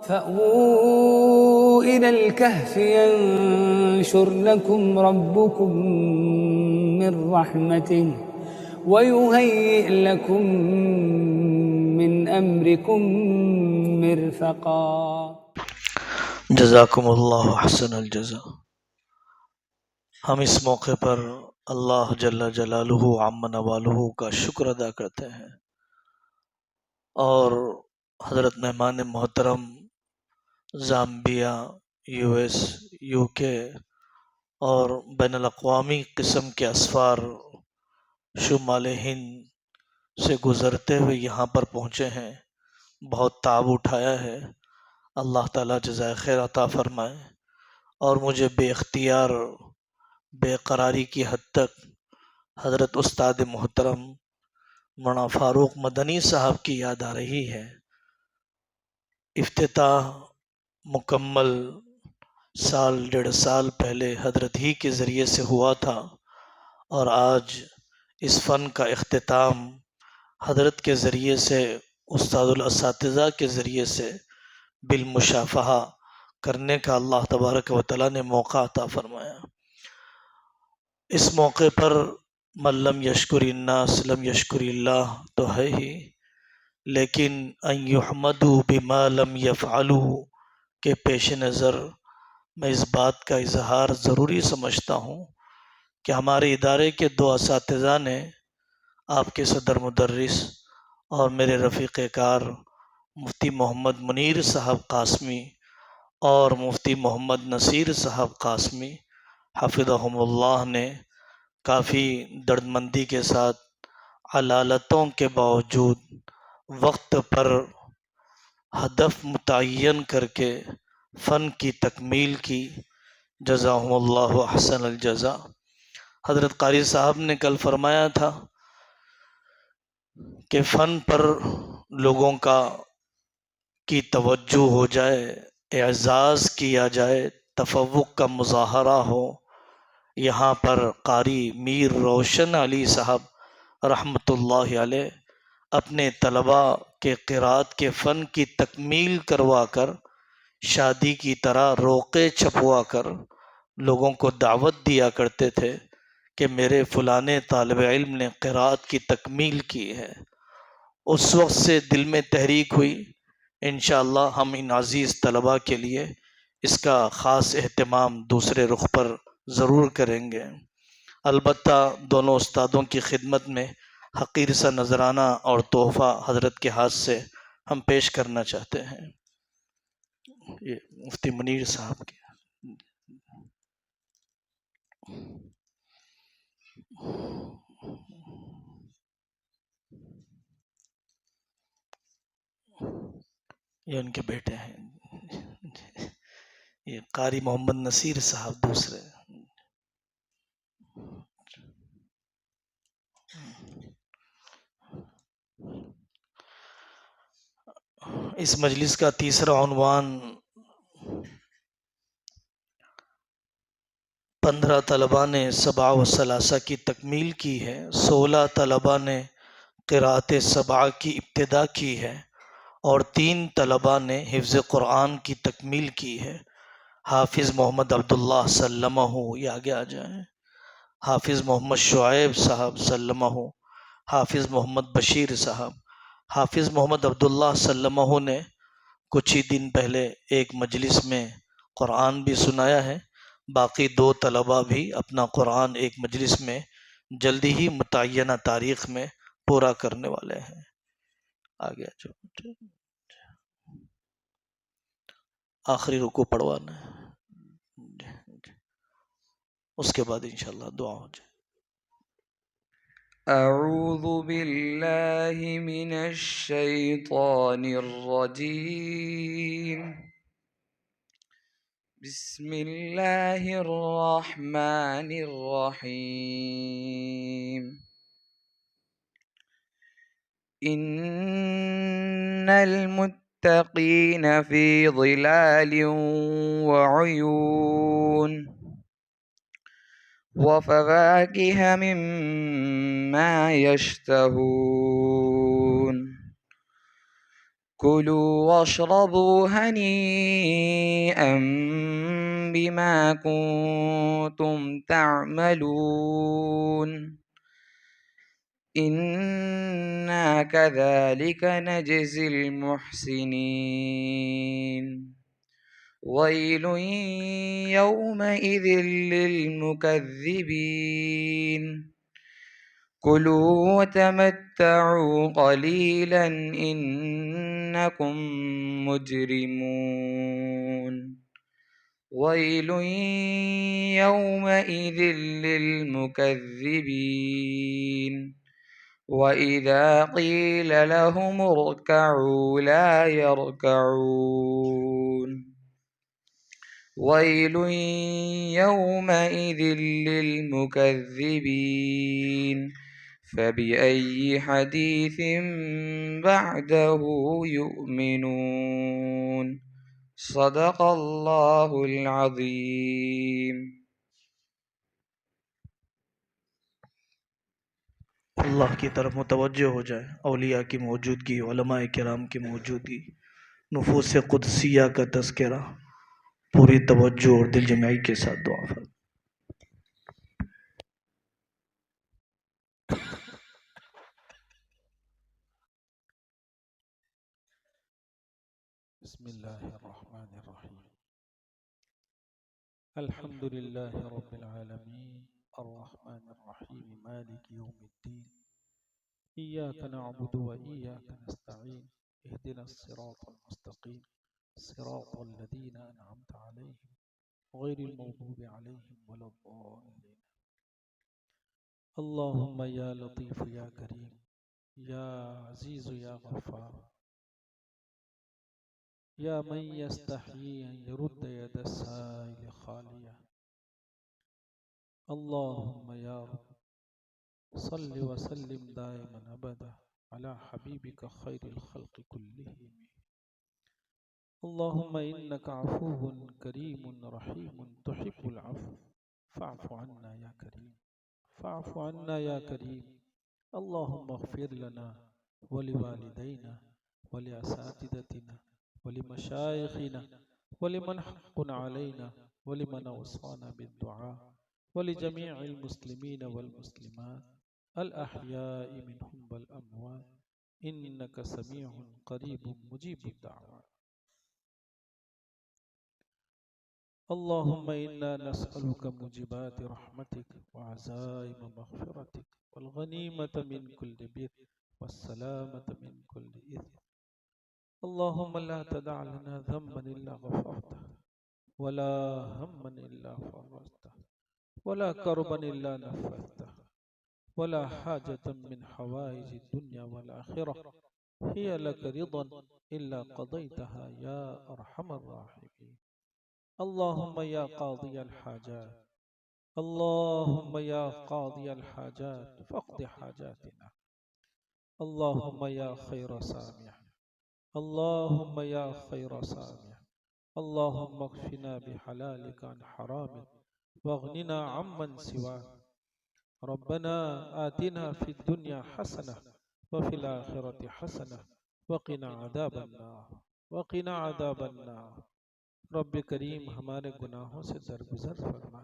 فأووا إلى الكهف ينشر لكم ربكم من رحمته ويهيئ لكم من أمركم مرفقا. جزاکم اللہ احسن الجزا۔ ہم اس موقع پر اللہ جل جلالہ عم نوالہ کا شکر ادا کرتے ہیں، اور حضرت مہمان محترم زامبیا، یو ایس، یو کے اور بین الاقوامی قسم کے اسفار شمال ہند سے گزرتے ہوئے یہاں پر پہنچے ہیں، بہت تعب اٹھایا ہے، اللہ تعالیٰ جزائے خیر عطا فرمائے، اور مجھے بے اختیار بے قراری کی حد تک حضرت استاد محترم مولانا فاروق مدنی صاحب کی یاد آ رہی ہے۔ افتتاح مکمل سال 1.5 سال پہلے حضرت ہی کے ذریعے سے ہوا تھا، اور آج اس فن کا اختتام حضرت کے ذریعے سے، استاد الاساتذہ کے ذریعے سے بالمشافہہ کرنے کا اللہ تبارک و تعالیٰ نے موقع عطا فرمایا۔ اس موقع پر من لم یشکر الناس لم یشکر اللہ تو ہے ہی، لیکن ان یحمدوا بما لم یفعلوا کے پیش نظر میں اس بات کا اظہار ضروری سمجھتا ہوں کہ ہمارے ادارے کے 2 اساتذہ نے، آپ کے صدر مدرس اور میرے رفیق کار مفتی محمد منیر صاحب قاسمی اور مفتی محمد نصیر صاحب قاسمی حفظہم اللہ نے کافی دردمندی کے ساتھ علالتوں کے باوجود وقت پر ہدف متعین کر کے فن کی تکمیل کی، جزاہم اللہ احسن الجزا۔ حضرت قاری صاحب نے کل فرمایا تھا کہ فن پر لوگوں کی توجہ ہو جائے، اعزاز کیا جائے، تفوق کا مظاہرہ ہو۔ یہاں پر قاری میر روشن علی صاحب رحمۃ اللہ علیہ اپنے طلباء کے قرات کے فن کی تکمیل کروا کر، شادی کی طرح روقے چھپوا کر لوگوں کو دعوت دیا کرتے تھے کہ میرے فلانے طالب علم نے قرات کی تکمیل کی ہے۔ اس وقت سے دل میں تحریک ہوئی، انشاءاللہ ہم ان عزیز طلباء کے لیے اس کا خاص اہتمام دوسرے رخ پر ضرور کریں گے۔ البتہ دونوں استادوں کی خدمت میں حقیر سا نذرانہ اور تحفہ حضرت کے ہاتھ سے ہم پیش کرنا چاہتے ہیں۔ یہ مفتی منیر صاحب کے یہ ان کے بیٹے ہیں، یہ قاری محمد نصیر صاحب دوسرے۔ اس مجلس کا تیسرا عنوان 15 طلباء نے سبع و ثلاثہ کی تکمیل کی ہے، 16 طلباء نے قرأت سبع کی ابتدا کی ہے، اور 3 طلباء نے حفظ قرآن کی تکمیل کی ہے۔ حافظ محمد عبداللہ سلمہ، یہ آگے آ جائیں، حافظ محمد شعیب صاحب سلمہ، حافظ محمد بشیر صاحب۔ حافظ محمد عبداللہ سلمہ نے کچھ ہی دن پہلے ایک مجلس میں قرآن بھی سنایا ہے، باقی 2 طلباء بھی اپنا قرآن ایک مجلس میں جلدی ہی متعینہ تاریخ میں پورا کرنے والے ہیں۔ آگے جو آخری رکوع پڑھوانا ہے، اس کے بعد انشاءاللہ دعا ہو جائے۔ اعوذ باللہ من الشیطان الرجیم، بسم اللہ الرحمن الرحیم۔ ان المتقین فی ظلال وعیون وفواكه مما يشتهون كلوا واشربوا هنيئا بما كنتم تعملون إنا كذلك نجزي المحسنين ويل يومئذ للمكذبين كلوا وتمتعوا قليلا إنكم مجرمون ويل يومئذ للمكذبين وإذا قيل لهم اركعوا لا يركعون ويل يومئذ للمكذبين فبأي حديث بعده يؤمنون صدق الله العظيم اللہ کی طرف متوجہ ہو جائے، اولیاء کی موجودگی، علماء کرام کی موجودگی، نفوس قدسیہ کا تذکرہ، پوری توجہ اور دل جمعی کے ساتھ دعا فرمائیں۔ بسم الله الرحمن الرحيم الحمد لله رب العالمين الرحمن الرحيم مالك يوم الدين إياك نعبد وإياك نستعين اهدنا الصراط المستقيم صراط الذين أنعمت عليهم غير المغضوب عليهم ولا الضالين اللهم يا لطيف يا كريم يا عزيز يا غفار يا من يستحيي أن يرد يد السائل خالية اللهم يا رب صل وسلم دائما أبدا على حبيبك خير الخلق كلهم اللهم إنك عفو كريم رحيم تحب العفو فاعف عنا يا كريم فاعف عنا يا كريم اللهم اغفر لنا ولوالدينا ولأساتذتنا ولمشايخنا ولمن حق علينا ولمن أوصانا بالدعاء ولجميع المسلمين والمسلمات الأحياء منهم والأموات إنك سميع قريب مجيب الدعوات اللهم إنا نسألك موجبات رحمتك وعزائم مغفرتك والغنيمة من كل بر والسلامة من كل إثم اللهم لا تدع لنا ذنبا إلا غفرته ولا هما إلا فرجته ولا كربا إلا نفذته ولا حاجة من حوائج الدنيا والآخرة هي لك رضا إلا قضيتها يا أرحم الراحمين اللهم يا قاضي الحاجات اللهم يا قاضي الحاجات فاقض حاجاتنا اللهم يا خير سامع اللهم يا خير سامع اللهم اكفنا بحلالك عن حرامك واغننا عمن سواك ربنا آتنا في الدنيا حسنة وفي الآخرة حسنة وقنا عذاب النار وقنا عذاب النار رب کریم ہمارے گناہوں سے درگزر فرما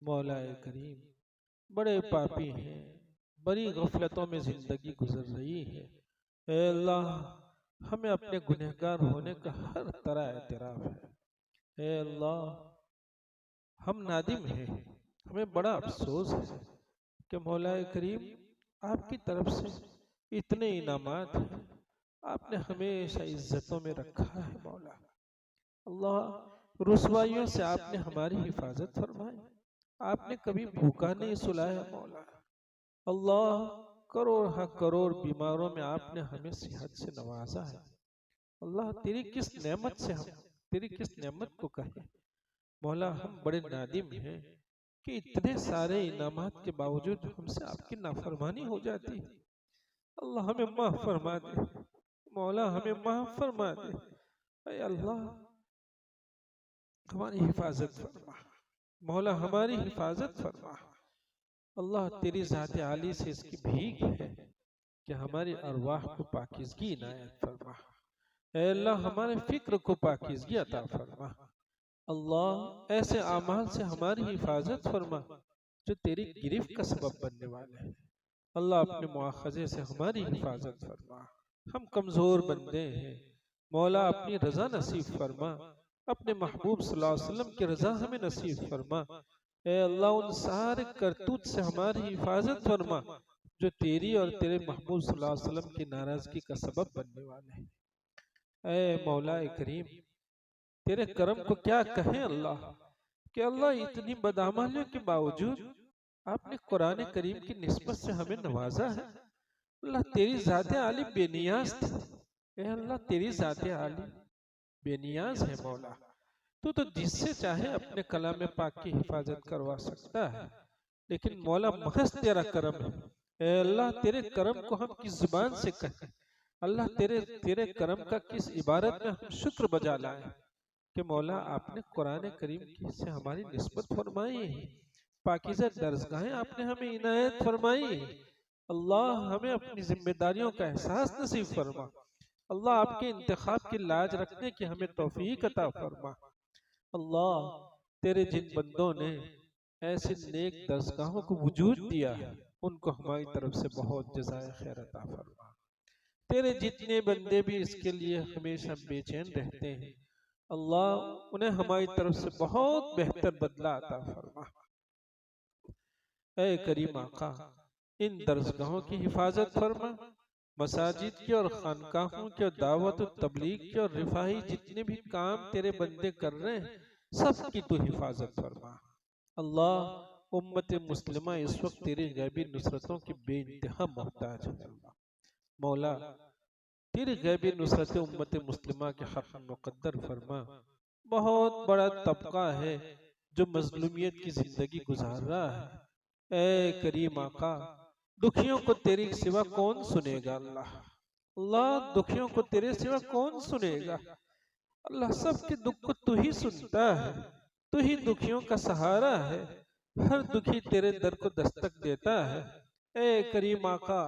مولا کریم بڑے پاپی ہیں بڑی غفلتوں میں زندگی گزر رہی ہے اے اللہ ہمیں اپنے گنہگار ہونے کا ہر طرح اعتراف ہے اے اللہ ہم نادم ہیں ہمیں بڑا افسوس ہے کہ مولا کریم آپ کی طرف سے اتنے انعامات ہیں آپ نے ہمیشہ عزتوں میں رکھا ہے مولا اللہ رسوائیوں سے آپ نے ہماری حفاظت فرمائی آپ نے کبھی بھوکا نہیں سلایا مولا اللہ کروڑ ہاں کروڑ بیماروں میں آپ نے ہمیں صحت سے نوازا ہے اللہ تیری کس نعمت سے ہم تیری کس نعمت کو کہیں مولا ہم بڑے نادم ہیں کہ اتنے سارے انعامات کے باوجود ہم سے آپ کی نافرمانی ہو جاتی ہے اللہ ہمیں معاف فرما دے مولا ہمیں معاف فرما دے اے اللہ ہماری حفاظت فرما مولا ہماری حفاظت فرما اللہ تیری ذات عالی سے اس کی بھیک ہے کہ ہماری ارواح کو پاکیزگی عنایت فرما اے اللہ ہمارے فکر کو پاکیزگی عطا فرما۔ اللہ ایسے اعمال سے ہماری حفاظت فرما جو تیری گرفت کا سبب بننے والے ہیں۔ اللہ اپنے مواخذے سے ہماری حفاظت فرما۔ ہم کمزور بندے ہیں، مولا اپنی رضا نصیب فرما، اپنے محبوب صلی اللہ علیہ وسلم کی رضا ہمیں نصیب فرما۔ اے اللہ ان سارے کرتوت سے ہماری حفاظت فرما جو تیری اور تیرے محبوب صلی اللہ علیہ وسلم کی ناراضگی کا سبب بننے والے ہیں۔ اے مولا کریم، تیرے کرم کو کیا کہیں اللہ، کہ اللہ اتنی بدعمالیوں کے باوجود آپ نے قرآن کریم کی نسبت سے ہمیں نوازا ہے۔ اللہ تیری ذات عالی بے نیاز تھی، اے اللہ تیری ذات عالی بے نیاز ہے مولا، تو جس سے چاہے اپنے کلام پاک کی حفاظت کروا سکتا ہے، لیکن مولا محض تیرا کرم ہے۔ اے اللہ تیرے کرم کو ہم کس زبان سے کہیں، اللہ تیرے کرم کا کس عبارت میں ہم شکر بجا لائیں کہ مولا آپ نے قرآن کریم کی سے ہماری نسبت فرمائی ہے، پاکیزہ درسگاہیں آپ نے ہمیں عنایت فرمائی ہے۔ اللہ ہمیں اپنی ذمہ داریوں کا احساس نصیب فرما، اللہ آپ کے انتخاب کی لاج رکھنے کی ہمیں توفیق عطا فرما۔ اللہ تیرے جن بندوں نے ایسے نیک درسگاہوں کو وجود دیا ہے ان کو ہماری طرف سے بہت جزائے خیر عطا فرما۔ تیرے جتنے بندے بھی اس کے لیے ہمیشہ بے چین رہتے ہیں اللہ انہیں ہماری طرف سے بہت بہتر بدلہ عطا فرما۔ اے کریم آقا ان درسگاہوں کی حفاظت فرما، مساجد کی اور خانقاہوں کی اور دعوت و تبلیغ کی اور رفاہی جتنے بھی کام تیرے بندے کر رہے ہیں سب کی تو حفاظت فرما۔ اللہ امت مسلمہ اس وقت تیری غیبی نصرتوں کی بے انتہا محتاج ہے۔ اللہ مولا تیری غیبی نصرت امت مسلمہ کے حق مقدر فرما۔ بہت بڑا طبقہ ہے جو مظلومیت کی زندگی گزار رہا ہے، اے کریم آقا دکھیوں کو تیری سوا کون سنے گا اللہ، اللہ دکھیوں کو تیرے سوا کون سنے گا، اللہ سب کے دکھ کو تو ہی سنتا ہے، تو ہی دکھیوں کا سہارا ہے، ہر دکھی تیرے در کو دستک دیتا ہے۔ اے کریم آقا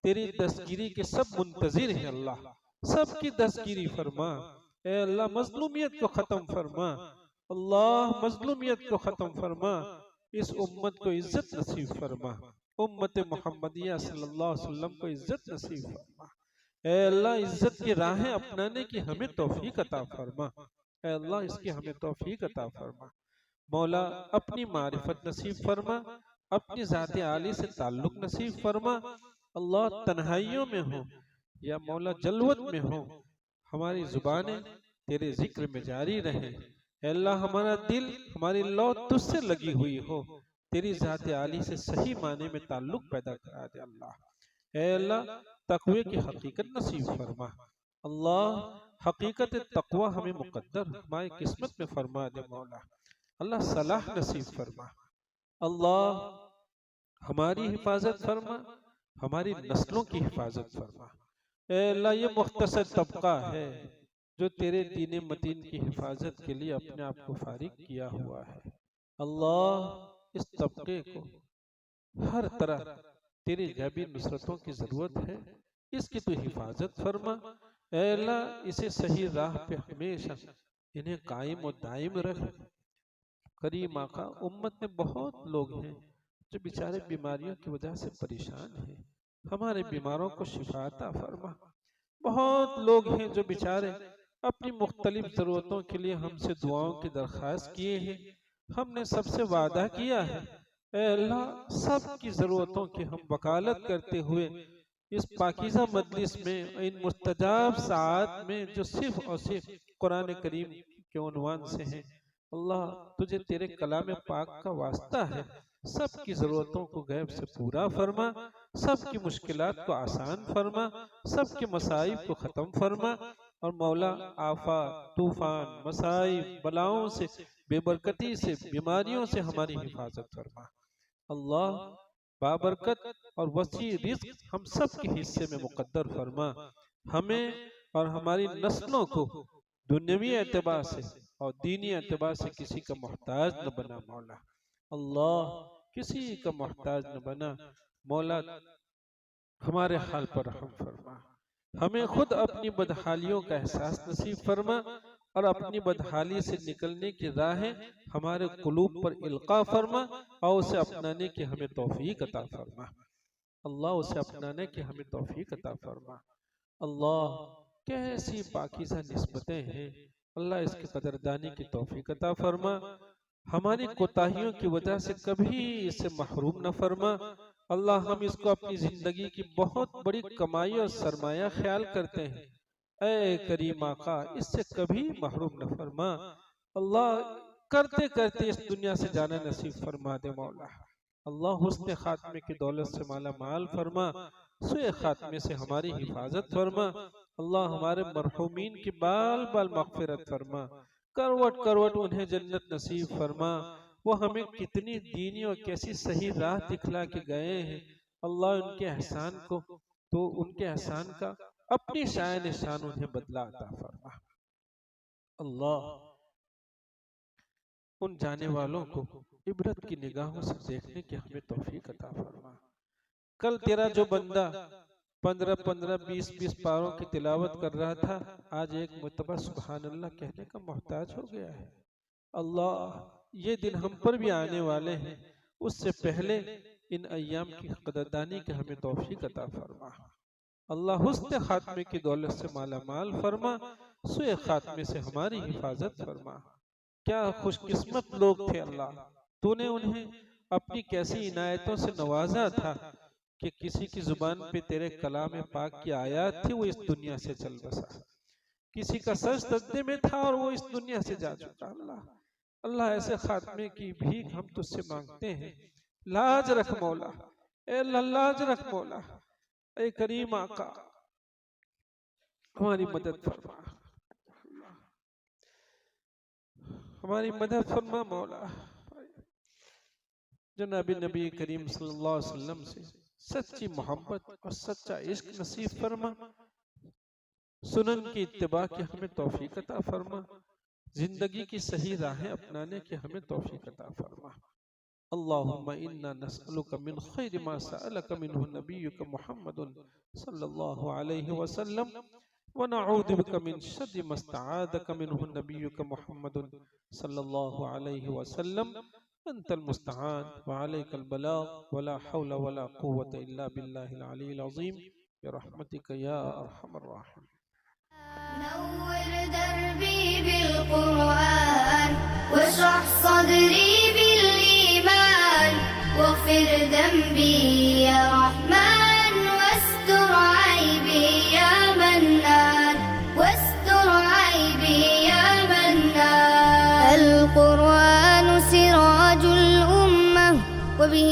تیری دستگیری کے سب منتظر ہیں اللہ، سب کی دستگیری فرما۔ اے اللہ مظلومیت کو ختم فرما، اللہ مظلومیت کو ختم فرما، اس امت کو عزت نصیب فرما، امت محمدیہ صلی اللہ علیہ وسلم کو عزت نصیب فرما۔ اے اللہ عزت کی راہیں اپنانے کی ہمیں توفیق عطا فرما، اے اللہ اس کی ہمیں توفیق عطا فرما۔ مولا اپنی معرفت نصیب فرما، اپنی ذات عالی سے تعلق نصیب فرما۔ اللہ تنہائیوں میں ہو یا مولا جلوت میں ہو ہماری زبانیں تیرے ذکر میں جاری رہیں، اے اللہ ہمارا دل ہماری لو تجھ سے لگی ہوئی ہو، تیری ذات عالی سے صحیح معنی میں تعلق پیدا کرا دے اللہ۔ اے اللہ تقوی کی حقیقت نصیب فرما، اللہ حقیقت تقوی ہمیں مقدر ہماری قسمت میں فرما دے مولا، اللہ صلاح نصیب فرما۔ اللہ ہماری حفاظت فرما، ہماری نسلوں کی حفاظت فرما۔ اے اللہ یہ مختصر طبقہ ہے جو تیرے دین متین کی حفاظت کے لیے اپنے آپ کو فارغ کیا ہوا ہے، اللہ اس طبقے کو ہر طرح تیری غیبی نصرتوں کی ضرورت ہے، اس کی تو حفاظت فرما۔ اے اللہ اسے صحیح راہ پہ ہمیشہ انہیں قائم و دائم رکھ۔ کریم آقا امت میں بہت لوگ ہیں جو بیچارے بیماریوں کی وجہ سے پریشان ہیں، ہمارے بیماروں کو شفا عطا فرما۔ بہت لوگ ہیں جو بیچارے اپنی مختلف ضرورتوں کے لیے ہم سے دعاؤں کی درخواست کیے ہیں، ہم نے سب سے وعدہ کیا ہے اے اللہ سب کی ضرورتوں کی ہم وکالت کرتے ہوئے اس پاکیزہ مجلس میں ان مستجاب ساعات میں جو صرف اور صرف قرآن کریم کے عنوان سے ہیں، اللہ تجھے تیرے کلام پاک کا واسطہ ہے، سب کی ضرورتوں کو غیب سے پورا فرما، سب کی مشکلات کو آسان فرما، سب کے مصائب کو ختم فرما، اور مولا آفات، طوفان، مصائب، بلاؤں سے، بے برکتی سے، بیماریوں سے ہماری حفاظت فرما۔ اللہ بابرکت اور وسیع رزق ہم سب کے حصے میں مقدر فرما، ہمیں اور ہماری نسلوں کو دنیاوی اعتبار سے اور دینی اعتبار سے کسی کا محتاج نہ بنا مولا، اللہ کسی کا محتاج نہ بنا مولا، ہمارے حال پر رحم فرما۔ ہمیں خود اپنی بدحالیوں کا احساس نصیب فرما اور اپنی بدحالی سے نکلنے کی راہیں ہمارے قلوب پر القاء فرما اور اسے اپنانے کی ہمیں توفیق عطا فرما۔ اللہ اسے اپنانے کی ہمیں توفیق عطا فرما۔ اللہ کیسی پاکیزہ نسبتیں ہیں، اللہ اس کی قدردانی کی توفیق عطا فرما۔ ہماری کوتاہیوں کی وجہ سے کبھی اسے محروم نہ فرما۔ اللہ ہم اس کو اپنی زندگی کی بہت بڑی کمائی اور سرمایہ خیال کرتے ہیں، اے کریم آقا اس سے کبھی محروم نہ فرما۔ اللہ کرتے کرتے اس دنیا سے جانا نصیب فرما دے مولا۔ اللہ حسن خاتمے کی دولت سے مالا مال فرما، سوء خاتمے سے ہماری حفاظت فرما۔ اللہ ہمارے مرحومین کی بال بال مغفرت فرما، کروٹ کروٹ انہیں جنت نصیب فرما۔ وہ ہمیں کتنی دینی اور کیسی صحیح راہ دکھلا کے گئے ہیں، اللہ ان کے احسان کو تو ان کے احسان کا اپنی شان شان انہیں بدلا عطا فرما۔ اللہ ان جانے والوں کو عبرت کی نگاہوں سے دیکھنے کی ہمیں توفیق عطا فرما۔ کل تیرا جو بندہ 15 20 پاروں کی تلاوت کر رہا تھا، آج ایک مرتبہ سبحان اللہ کہنے کا محتاج ہو گیا ہے۔ اللہ یہ دن ہم پر بھی آنے والے ہیں، اس سے پہلے ان ایام کی قدردانی کے ہمیں توفیق عطا فرما۔ اللہ حسن خاتمے کی دولت سے مالا مال فرما، سوء خاتمے سے ہماری حفاظت فرما۔ کیا خوش قسمت لوگ تھے اللہ، تو نے انہیں اپنی کیسی عنایتوں سے نوازا تھا کہ کسی کی زبان پہ تیرے کلام پاک کی آیات تھی، وہ اس دنیا سے چل بسا۔ کسی کا سر سجدے میں تھا اور وہ اس دنیا سے جا چکا۔ اللہ ایسے خاتمے کی بھیک ہم تجھ سے مانگتے ہیں، لاج رکھ مولا، اے اللہ لاج رکھ مولا، اے کریم آقا ہماری مدد فرما، ہماری مدد فرما مولا۔ جناب نبی کریم صلی اللہ علیہ وسلم سے سچی محبت اور سچا عشق نصیب فرما، سنن کی اتباع کی ہمیں توفیق عطا فرما، زندگی کی صحیح راہیں اپنانے کی ہمیں توفیق عطا فرما۔ اللہم انا نسألک من خیر ما سألک منہ نبیک محمد صلی اللہ علیہ وسلم ونعوذ بک من شر ما استعاذک منہ نبیک محمد صلی اللہ علیہ وسلم انت المستعان وعلیک البلاغ ولا حول ولا قوة الا باللہ العلی العظیم برحمتک یا ارحم الراحمین۔ نور دربي بالقرآن واشرح صدري بالإيمان واغفر ذنبي يا رحمن واستر عيبي يا منان واستر عيبي يا منان القرآن سراج الأمة وبه